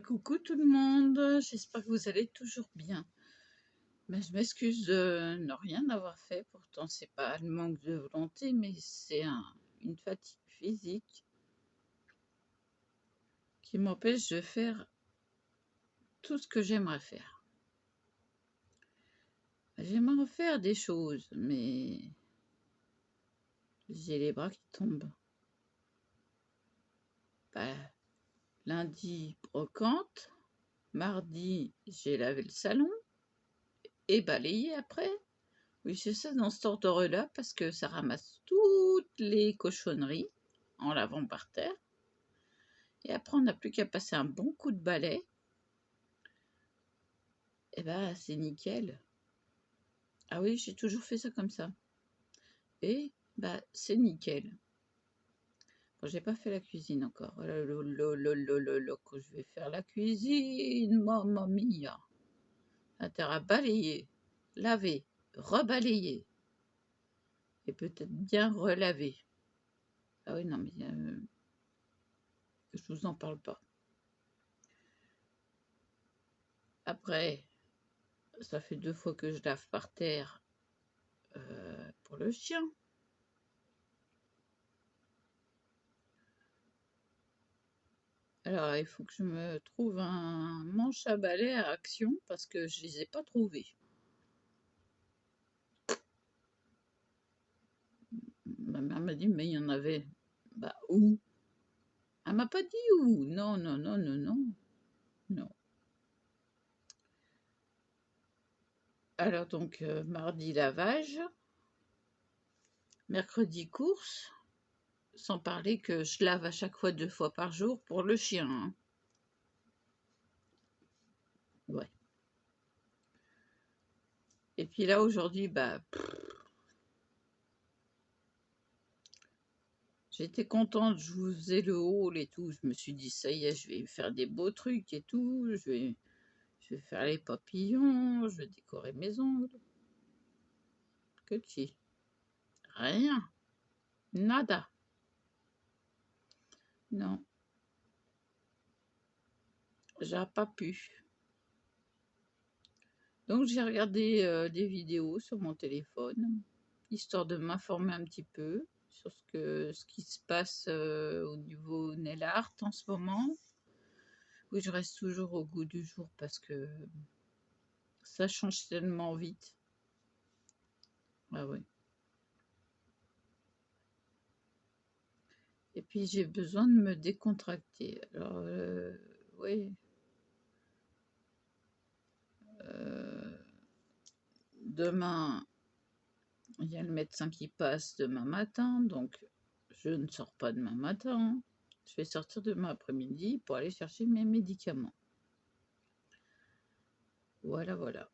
Coucou tout le monde, j'espère que vous allez toujours bien. Je m'excuse de ne rien avoir fait, pourtant c'est pas le manque de volonté, mais c'est une fatigue physique qui m'empêche de faire tout ce que j'aimerais faire. J'aimerais faire des choses, mais j'ai les bras qui tombent. Bah, lundi, brocante, mardi, j'ai lavé le salon et balayé après. Oui, c'est ça, dans cet ordre-là, parce que ça ramasse toutes les cochonneries en lavant par terre. Et après, on n'a plus qu'à passer un bon coup de balai. Et bah, c'est nickel. Ah oui, j'ai toujours fait ça comme ça. Et bah, c'est nickel. Bon, j'ai pas fait la cuisine encore. Oh là là, quand je vais faire la cuisine, mamma mia. Intérêt à balayer, laver, rebalayer. Et peut-être bien relaver. Ah oui, non, mais je vous en parle pas. Après, ça fait 2 fois que je lave par terre pour le chien. Alors, il faut que je me trouve un manche à balai à Action parce que je les ai pas trouvés. Ma mère m'a dit, mais il y en avait. Bah, où? Elle m'a pas dit où. Non, non, non, non, non. Non. Alors, donc, mardi, lavage. Mercredi, course. Sans parler que je lave à chaque fois 2 fois par jour pour le chien. Hein. Ouais. Et puis là, aujourd'hui, bah, j'étais contente, je vous faisais le haul et tout. Je me suis dit, ça y est, je vais faire des beaux trucs et tout. Je vais faire les papillons, je vais décorer mes ongles. Que chi. Rien. Nada. Non. J'ai pas pu. Donc j'ai regardé des vidéos sur mon téléphone, histoire de m'informer un petit peu sur ce qui se passe au niveau nail art en ce moment. Oui, je reste toujours au goût du jour parce que ça change tellement vite. Ah oui. Et puis j'ai besoin de me décontracter. Alors, oui. Demain, il y a le médecin qui passe demain matin, donc je ne sors pas demain matin. Je vais sortir demain après-midi pour aller chercher mes médicaments. Voilà, voilà.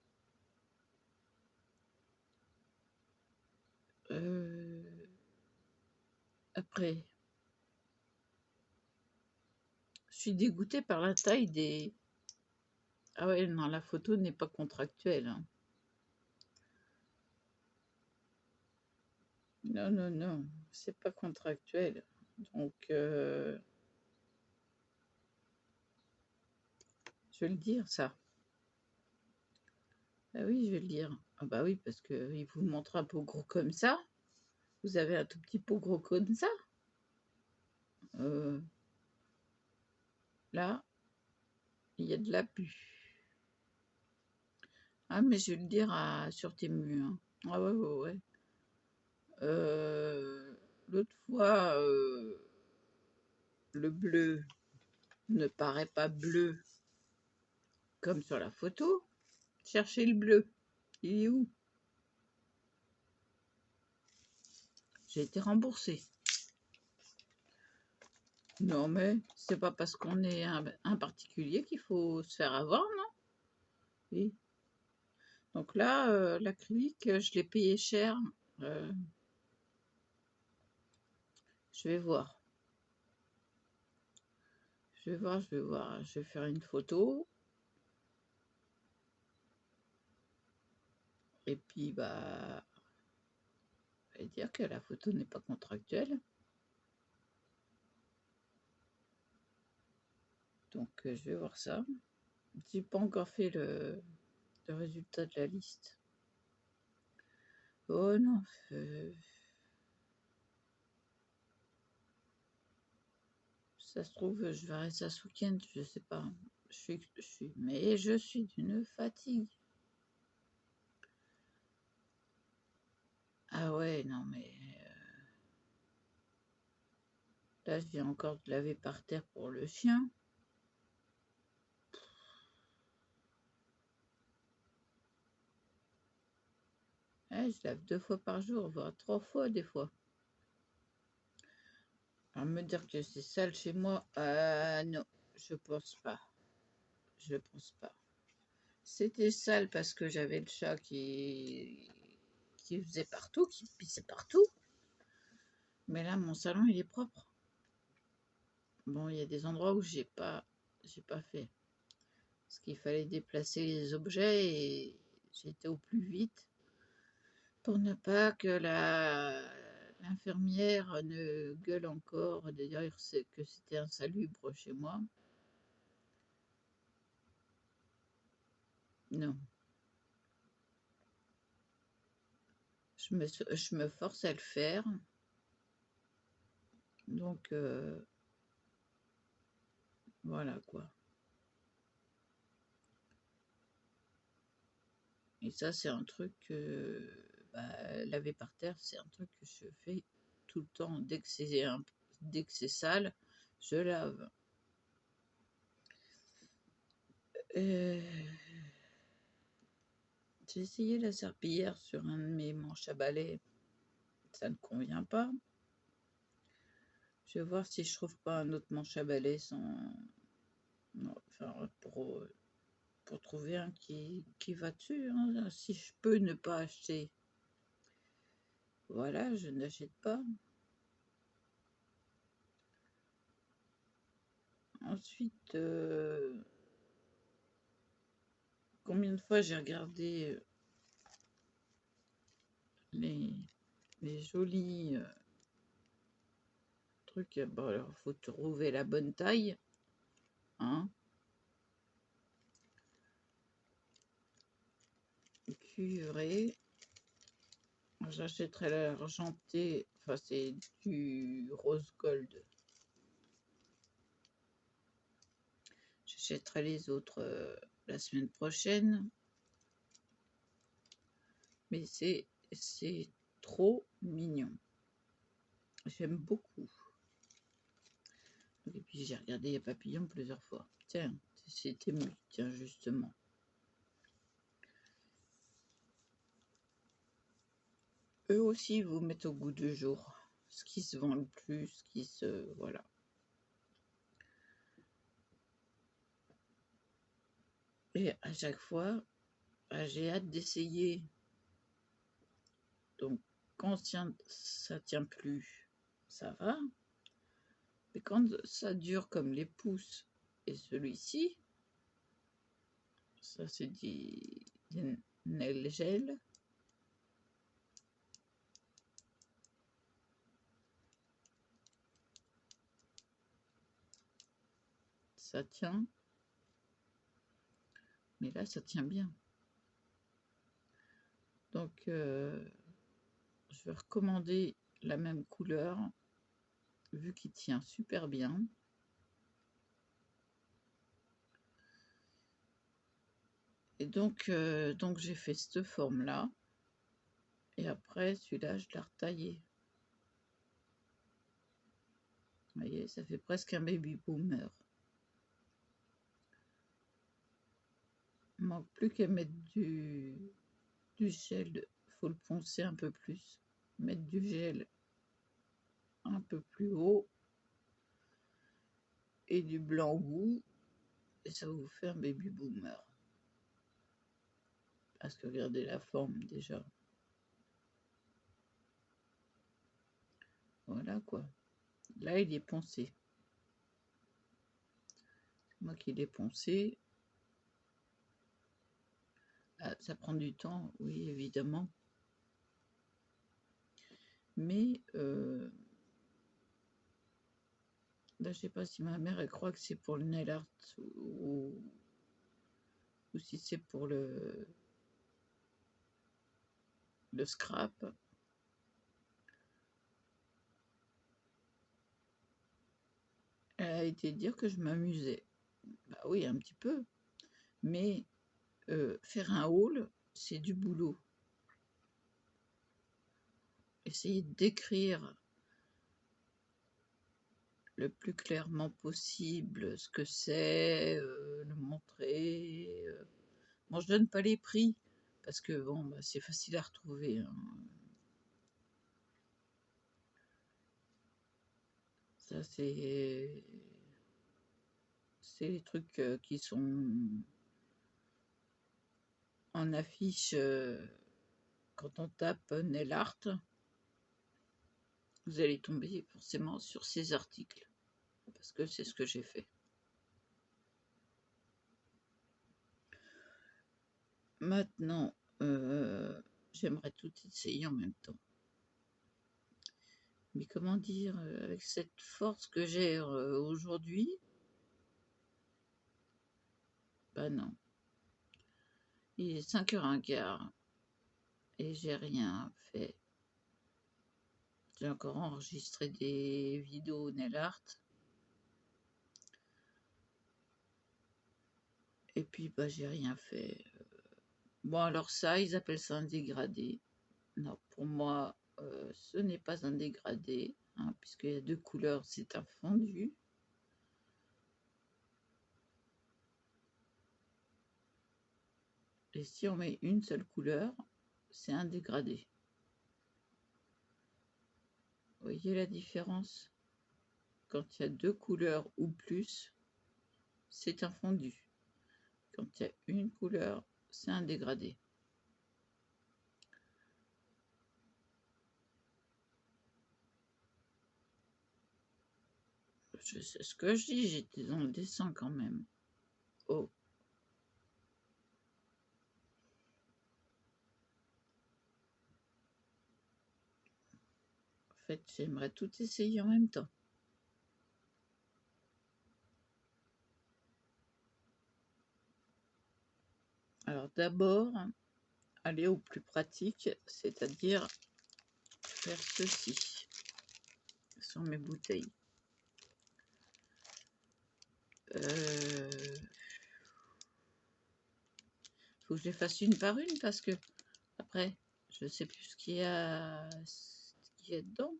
Après, je suis dégoûtée par la taille des... Ah ouais, non, la photo n'est pas contractuelle. Hein. Non, non, non, c'est pas contractuel. Donc, je vais le dire, ça. Ah oui, je vais le dire. Ah bah oui, parce qu'il vous montre un pot gros comme ça. Vous avez un tout petit pot gros comme ça. Là, il y a de la pu. Ah, mais je vais le dire sur tes murs. Hein. Ah ouais, ouais, ouais. L'autre fois, le bleu ne paraît pas bleu comme sur la photo. Cherchez le bleu. Il est où? J'ai été remboursée. Non, mais c'est pas parce qu'on est un particulier qu'il faut se faire avoir, non? Oui. Donc là, l'acrylique, je l'ai payé cher. Je vais voir. Je vais voir, je vais voir. Je vais faire une photo. Et puis, bah, je vais dire que la photo n'est pas contractuelle. Donc je vais voir ça. J'ai pas encore fait le résultat de la liste. Oh non, ça se trouve, je verrai ça ce week-end, je sais pas. Mais je suis d'une fatigue. Ah ouais, non mais là, je viens encore de laver par terre pour le chien. Ouais, je lave 2 fois par jour, voire 3 fois des fois. Alors me dire que c'est sale chez moi, non, je pense pas. Je pense pas. C'était sale parce que j'avais le chat qui faisait partout, qui pissait partout. Mais là, mon salon, il est propre. Bon, il y a des endroits où j'ai pas fait. Parce qu'il fallait déplacer les objets et j'étais au plus vite pour ne pas que l'infirmière ne gueule encore de dire que c'était insalubre chez moi. Non. Je me force à le faire. Donc, voilà quoi. Et ça, c'est un truc que laver par terre, c'est un truc que je fais tout le temps. Dès que c'est sale, je lave. J'ai essayé la serpillière sur un de mes manches à balai. Ça ne convient pas. Je vais voir si je trouve pas un autre manche à balai pour trouver un qui va dessus. Hein. Si je peux ne pas acheter, voilà, je n'achète pas. Ensuite, combien de fois j'ai regardé les jolis trucs. Bon, alors, faut trouver la bonne taille. Hein. Cuivré. J'achèterai l'argenté. Enfin, c'est du rose gold. J'achèterai les autres la semaine prochaine. Mais c'est trop mignon. J'aime beaucoup. Et puis j'ai regardé les papillons plusieurs fois. Tiens, c'était ému. Tiens, justement. Eux aussi vous mettent au goût du jour. Ce qui se vend le plus, voilà. Et à chaque fois, j'ai hâte d'essayer. Donc, quand ça tient plus, ça va. Mais quand ça dure comme les pouces et celui-ci, ça c'est des nail gel. Ça tient. Mais là, ça tient bien. Donc, je vais recommander la même couleur, vu qu'il tient super bien. Et donc j'ai fait cette forme-là. Et après, celui-là, je l'ai retaillé. Vous voyez, ça fait presque un baby boomer. Il manque plus qu'à mettre du gel. Il faut le poncer un peu plus. Mettre du gel un peu plus haut. Et du blanc au bout. Et ça vous fait un baby boomer. Parce que regardez la forme déjà. Voilà quoi. Là, il est poncé. Moi qui l'ai poncé. Ah, ça prend du temps, oui, évidemment. Mais Là, je sais pas si ma mère, elle croit que c'est pour le nail art ou si c'est pour le scrap. Elle a été dire que je m'amusais. Bah oui, un petit peu. Mais faire un haul, c'est du boulot. Essayer de décrire le plus clairement possible ce que c'est, le montrer. Bon, je donne pas les prix parce que bon, bah, c'est facile à retrouver, hein. Ça, c'est les trucs qui sont en affiche quand on tape nail art. Vous allez tomber forcément sur ces articles parce que c'est ce que j'ai fait. Maintenant, j'aimerais tout essayer en même temps. Mais comment dire, avec cette force que j'ai aujourd'hui, bah non. Il est 5h15 et j'ai rien fait. J'ai encore enregistré des vidéos nail art. Et puis, bah, j'ai rien fait. Bon, alors ça, ils appellent ça un dégradé. Non, pour moi, ce n'est pas un dégradé, hein, puisqu'il y a deux couleurs, c'est un fondu. Et si on met une seule couleur, c'est un dégradé. Vous voyez la différence? Quand il y a deux couleurs ou plus, c'est un fondu. Quand il y a une couleur, c'est un dégradé. Je sais ce que je dis, j'étais dans le dessin quand même. Oh. En fait, j'aimerais tout essayer en même temps. Alors d'abord, aller au plus pratique, c'est-à-dire faire ceci sur mes bouteilles. Faut que je les fasse une par une parce que après, je sais plus ce qu'il y a dedans.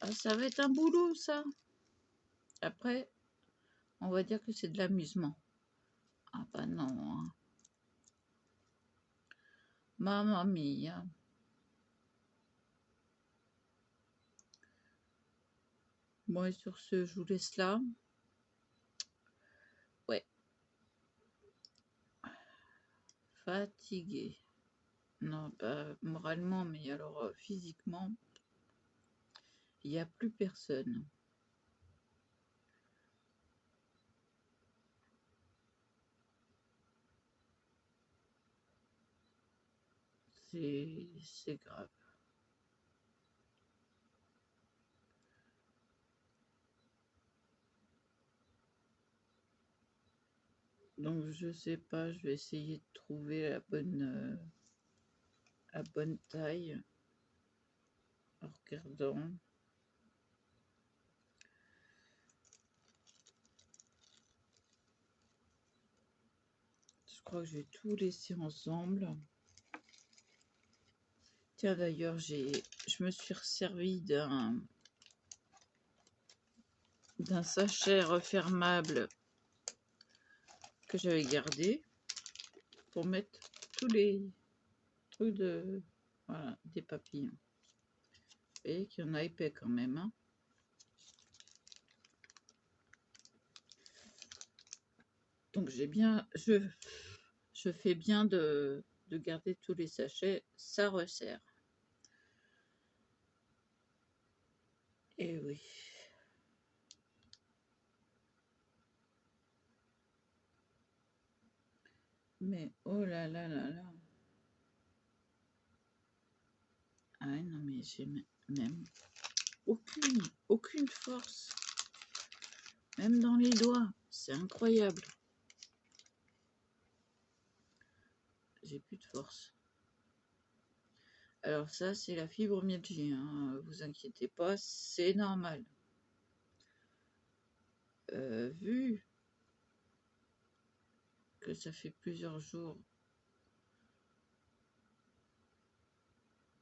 Ah, ça va être un boulot, ça. Après, on va dire que c'est de l'amusement. Ah bah non, hein. Mamma mia. Bon, et sur ce, je vous laisse là. Ouais. Fatiguée. Non, pas moralement, mais alors physiquement, il n'y a plus personne. C'est grave. Donc je sais pas, je vais essayer de trouver la bonne taille en regardant. Je crois que je vais tout laisser ensemble. Tiens, d'ailleurs, je me suis servi d'un sachet refermable que j'avais gardé pour mettre tous les trucs voilà, des papillons. Et qu'il y en a épais quand même, hein. Donc je fais bien de garder tous les sachets, ça resserre. Et oui. Mais oh là là là là. Ah non, mais j'ai même aucune force. Même dans les doigts, c'est incroyable. J'ai plus de force. Alors ça, c'est la fibromyalgie, hein. Vous inquiétez pas, c'est normal. Vu que ça fait plusieurs jours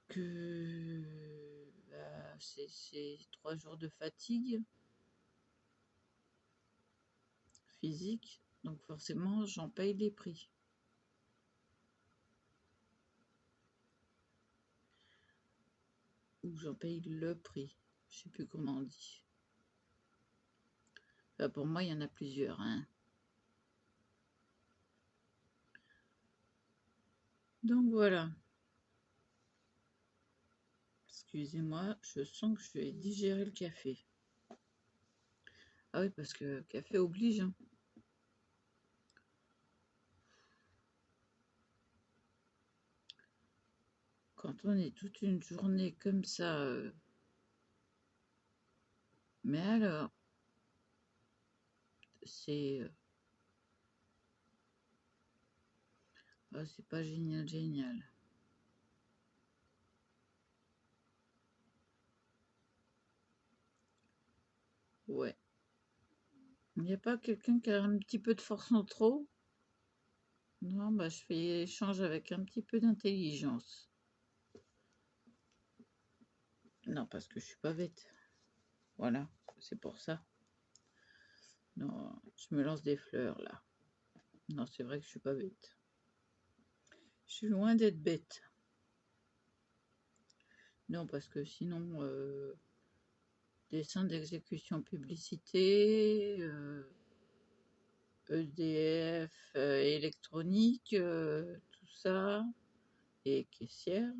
que bah, c'est 3 jours de fatigue physique, donc forcément j'en paye les prix. Ou j'en paye le prix, je sais plus comment on dit. Bah, pour moi, il y en a plusieurs, hein. Donc voilà. Excusez-moi, je sens que je vais digérer le café. Ah oui, parce que café oblige, hein. Quand on est toute une journée comme ça, mais alors, c'est c'est pas génial, génial. Ouais. Il n'y a pas quelqu'un qui a un petit peu de force en trop? Non, bah je fais échange avec un petit peu d'intelligence. Non, parce que je suis pas bête. Voilà, c'est pour ça. Non, je me lance des fleurs là. Non, c'est vrai que je suis pas bête. Je suis loin d'être bête. Non, parce que sinon, dessin d'exécution publicité, EDF, électronique, tout ça, et caissière,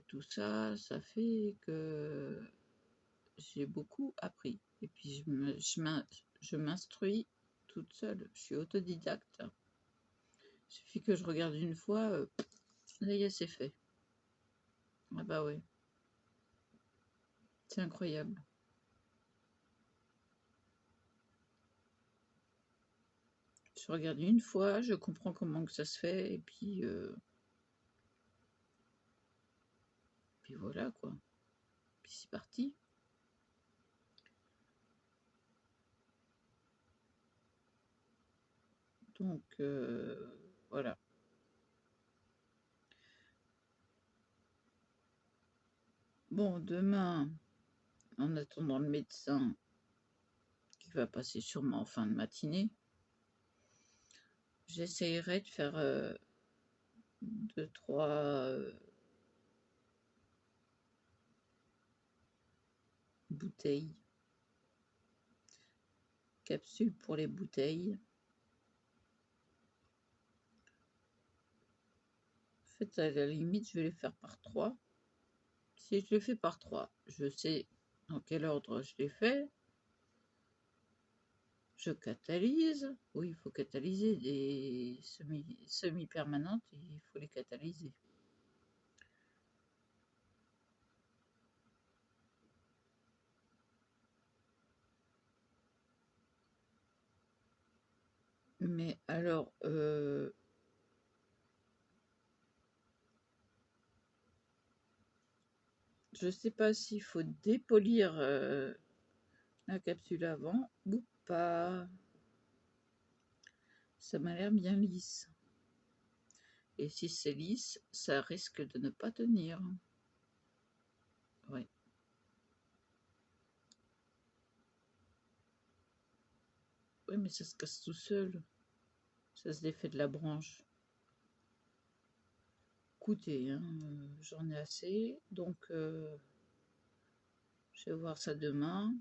tout ça, ça fait que j'ai beaucoup appris. Et puis je m'instruis toute seule, je suis autodidacte. Il suffit que je regarde une fois, ça y est, c'est fait. Ah bah ouais, c'est incroyable. Je regarde une fois, je comprends comment que ça se fait, et puis voilà quoi. Puis c'est parti. Donc voilà. Bon, demain, en attendant le médecin qui va passer sûrement en fin de matinée, j'essayerai de faire 2-3 bouteilles, capsules pour les bouteilles. En fait, à la limite, je vais les faire par 3. Si je les fais par 3, je sais dans quel ordre je les fais. Je catalyse. Oui, il faut catalyser des semi-permanentes, il faut les catalyser. Mais alors, je sais pas s'il faut dépolir la capsule avant ou pas. Ça m'a l'air bien lisse. Et si c'est lisse, ça risque de ne pas tenir. Ouais. Oui, mais ça se casse tout seul. Ça se défait de la branche. Écoutez, hein, j'en ai assez. Donc, je vais voir ça demain.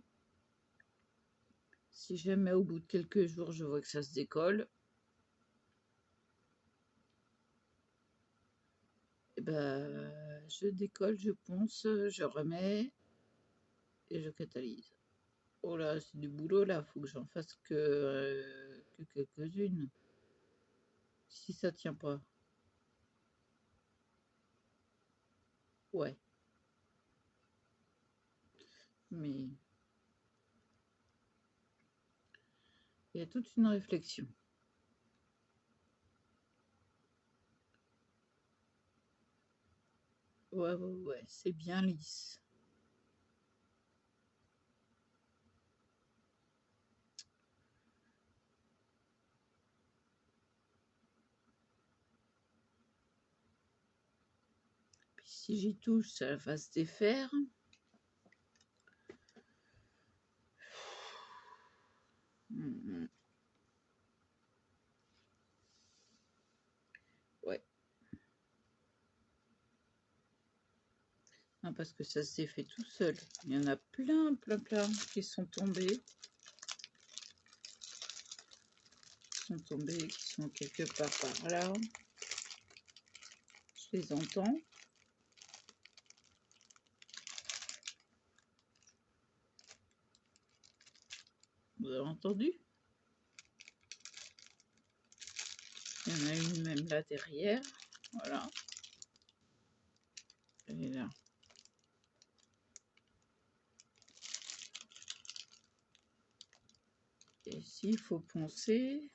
Si jamais au bout de quelques jours, je vois que ça se décolle, eh ben, je décolle, je ponce, je remets et je catalyse. Oh là, c'est du boulot là, faut que j'en fasse que quelques-unes. Si ça tient pas. Ouais. Mais Il y a toute une réflexion. Ouais, c'est bien lisse. Puis si j'y touche, ça va se défaire. Ouais. Non, parce que ça s'est fait tout seul. Il y en a plein qui sont tombés. Qui sont quelque part par là. Je les entends. Vous avez entendu? Il y en a une même là derrière. Voilà. Elle est là. Et s'il faut poncer,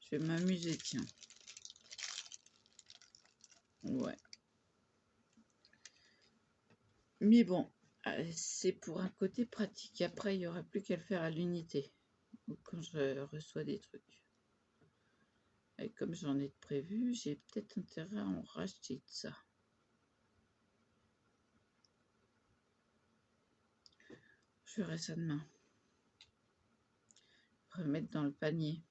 je vais m'amuser, tiens. Ouais. Mais bon, c'est pour un côté pratique. Après, il n'y aura plus qu'à le faire à l'unité. Quand je reçois des trucs. Et comme j'en ai prévu, j'ai peut-être intérêt à en racheter de ça. Je ferai ça demain. Remettre dans le panier.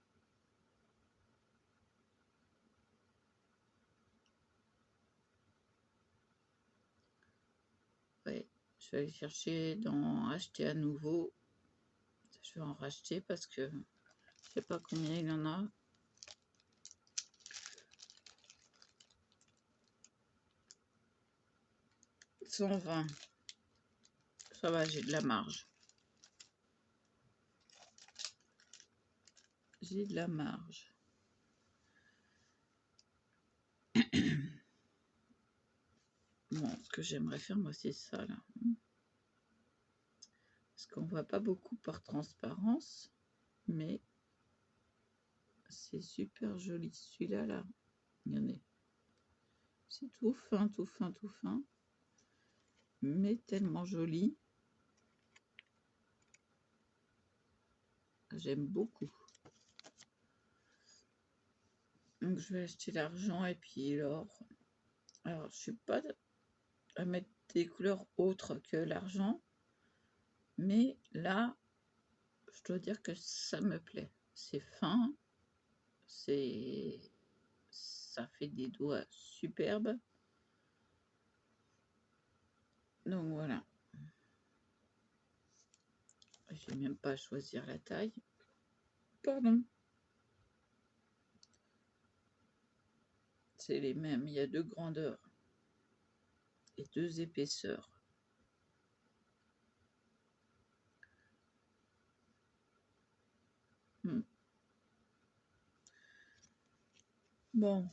Ouais, je vais aller chercher dans acheter à nouveau. Je vais en racheter parce que je sais pas combien il y en a. 120. Ça va, j'ai de la marge. J'ai de la marge. Bon, ce que j'aimerais faire, moi, c'est ça, là. Parce qu'on voit pas beaucoup par transparence, mais c'est super joli. Celui-là, là, regardez. C'est tout fin, mais tellement joli. J'aime beaucoup. Donc, je vais acheter l'argent et puis l'or. Alors, je suis pas à mettre des couleurs autres que l'argent, mais là, je dois dire que ça me plaît. C'est fin, ça fait des doigts superbes. Donc voilà. Je n'ai même pas à choisir la taille. Pardon. C'est les mêmes. Il y a 2 grandeurs et 2 épaisseurs. Bon.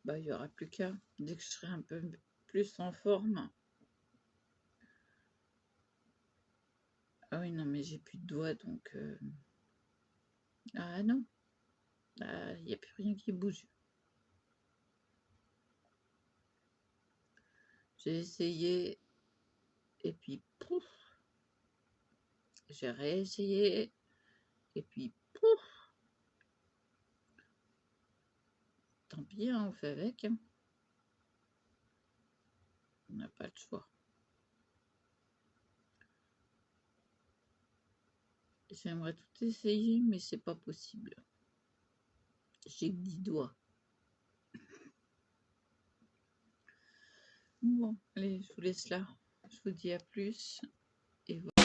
Bah, il n'y aura plus qu'à. Dès que je serai un peu plus en forme. Ah oui, non, mais j'ai plus de doigts, donc... Ah non. Il n'y a plus rien qui bouge. J'ai essayé, et puis pouf, j'ai réessayé, et puis pouf. Tant pis, hein, on fait avec. Hein. On n'a pas le choix. J'aimerais tout essayer, mais c'est pas possible. J'ai que 10 doigts. Bon, allez, je vous laisse là. Je vous dis à plus. Et voilà.